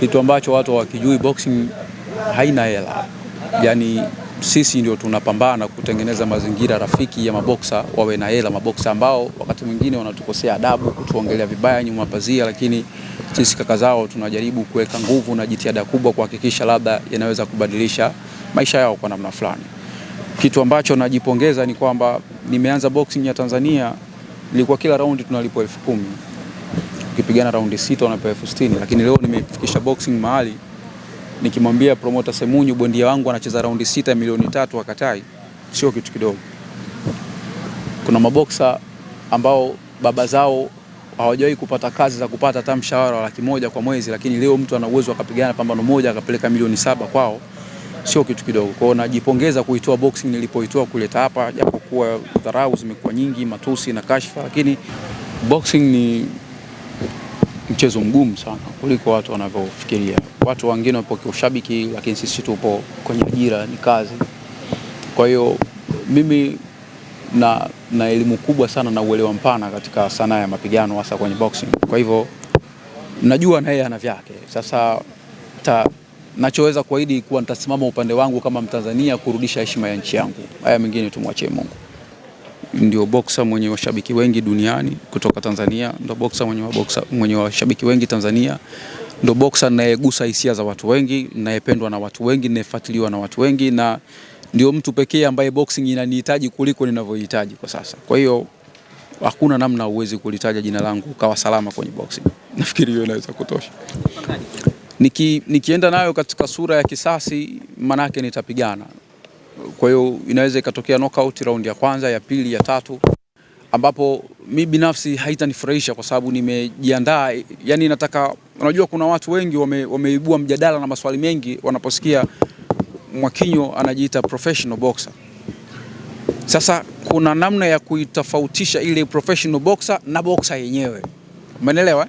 Kitu ambacho watu hawakijui, boxing haina hela. Yaani sisi ndio tunapambana kutengeneza mazingira rafiki ya maboksa wawe na hela, maboksa ambao wakati mwingine wanatukosea adabu, kutuongelea vibaya nyuma pazia, lakini sisi kaka zao tunajaribu kuweka nguvu na jitihada kubwa kuhakikisha labda yanaweza kubadilisha maisha yao kwa namna fulani. Kitu ambacho najipongeza ni kwamba nimeanza boxing ya Tanzania, ilikuwa kila raundi tunalipwa 10,000. Ukipigana raundi 6 unapewa 60,000, lakini leo nimefikisha boxing mahali nikimwambia promoter Semunyu bondia wangu anacheza raundi 6 milioni 3 akatai, sio kitu kidogo. Kuna maboksa ambao baba zao hawajawahi kupata kazi za kupata hata mshahara wa 100,000 kwa mwezi, lakini leo mtu ana uwezo akapigana pambano moja akapeleka milioni 7 kwao, sio kitu kidogo. Kwa hiyo najipongeza kuitoa boxing nilipoitoa kuleta hapa, japokuwa dharau zimekuwa nyingi, matusi na kashfa, lakini boxing ni mchezo mgumu sana kuliko watu wanavyofikiria. Watu wengine wapo kwa ushabiki, lakini sisi tupo kwenye ajira, ni kazi. Kwa hiyo mimi na elimu kubwa sana na uelewa mpana katika sanaa ya mapigano, hasa kwenye boxing. Kwa hivyo najua na yeye ana vyake. Sasa nachoweza kuahidi kuwa nitasimama upande wangu kama Mtanzania kurudisha heshima ya nchi yangu. Haya mengine tumwachie Mungu. Ndio boxer mwenye washabiki wengi duniani kutoka Tanzania, ndio boxer mwenye washabiki wengi Tanzania, ndio boxer anayegusa hisia za watu wengi, anayependwa na watu wengi, anayefuatiliwa na watu wengi, na ndio mtu pekee ambaye boxing inanihitaji kuliko ninavyohitaji kwa sasa. Kwa hiyo hakuna namna uwezi kulitaja jina langu ukawa salama kwenye boxing. Nafikiri hiyo inaweza kutosha. Nikienda nayo katika sura ya kisasi, manake nitapigana. Kwa hiyo inaweza ikatokea knockout raundi ya kwanza, ya pili, ya tatu, ambapo mimi binafsi haitanifurahisha kwa sababu nimejiandaa. Yani nataka, unajua kuna watu wengi wameibua mjadala na maswali mengi wanaposikia Mwakinyo anajiita professional boxer. Sasa kuna namna ya kuitofautisha ile professional boxer na boxer yenyewe. Umeelewa?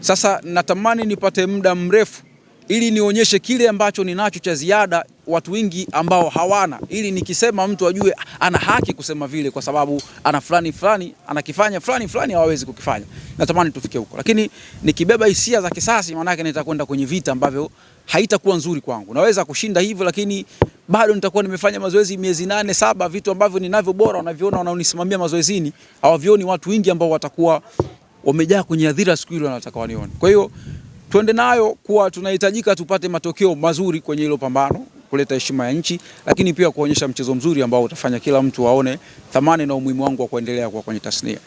Sasa natamani nipate muda mrefu ili nionyeshe kile ambacho ninacho cha ziada watu wengi ambao hawana, ili nikisema mtu ajue ana haki kusema vile kwa sababu ana fulani anakifanya fulani hawawezi kukifanya. Natamani tufike huko. Lakini nikibeba hisia za kisasi, maana yake nitakwenda kwenye vita ambavyo haitakuwa nzuri kwangu. Naweza kushinda hivyo, lakini bado nitakuwa nimefanya mazoezi miezi 8 7, vitu ambavyo ninavyo bora wanaviona wanaonisimamia mazoezini, hawavioni watu wengi ambao watakuwa wamejaa kwenye hadhira siku ile wanataka wanione. Kwa hiyo tuende nayo kuwa tunahitajika tupate matokeo mazuri kwenye hilo pambano, kuleta heshima ya nchi, lakini pia kuonyesha mchezo mzuri ambao utafanya kila mtu aone thamani na umuhimu wangu wa kuendelea kwa kwenye tasnia.